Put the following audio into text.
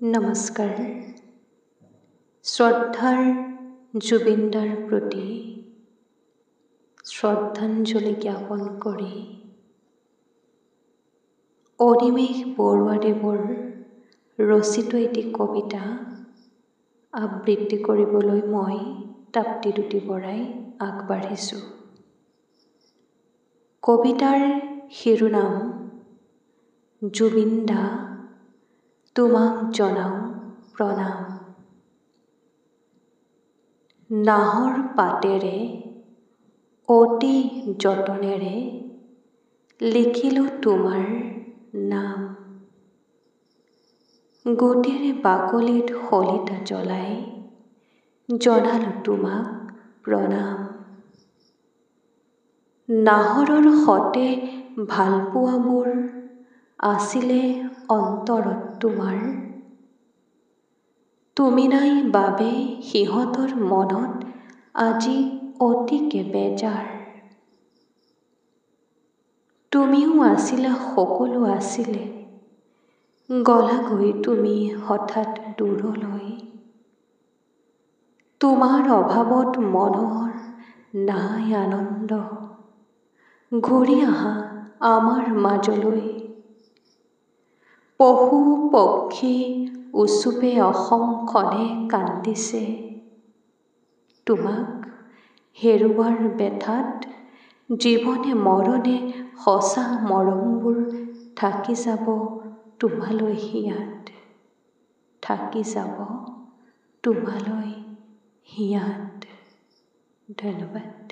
নমস্কাৰ। শ্ৰদ্ধাৰ জুবিনদাৰ প্ৰতি শ্ৰদ্ধাঞ্জলি জ্ঞাপন কৰি অনিমেষ বৰুৱাদেৱৰ ৰচিত এটি কবিতা আবৃত্তি কৰিবলৈ মই তাপ্তিদুতি বৰাই আগবাঢ়িছোঁ। কবিতাৰ শিৰোনাম জুবিন দা তোমাক জনাওঁ প্ৰণাম। নাহৰ পাতেৰে অতি যতনেৰে লিখিলোঁ তোমাৰ নাম। গোটেৰে বাকলিত শলিতা জ্বলাই জনালোঁ তোমাক প্ৰণাম। নাহৰৰ সতে ভালপোৱাবোৰ আছিলে অন্তৰত তোমাৰ। তুমি নাই বাবে সিহঁতৰ মনত আজি অতিকে বেজাৰ। তুমিও আছিলা সকলো আছিলে, গলাগৈ তুমি হঠাৎ দূৰলৈ। তোমাৰ অভাৱত মনৰ নাই আনন্দ, ঘূৰি আহা আমাৰ মাজলৈ। পশু পক্ষী উচুপে অসমখনে কান্দিছে, তোমাক হেৰুৱাৰ বেথাত জীৱনে মৰণে সঁচা মৰমবোৰ থাকি যাব তোমালৈ হিয়াত, থাকি যাব তোমালৈ হিয়াত। ধন্যবাদ।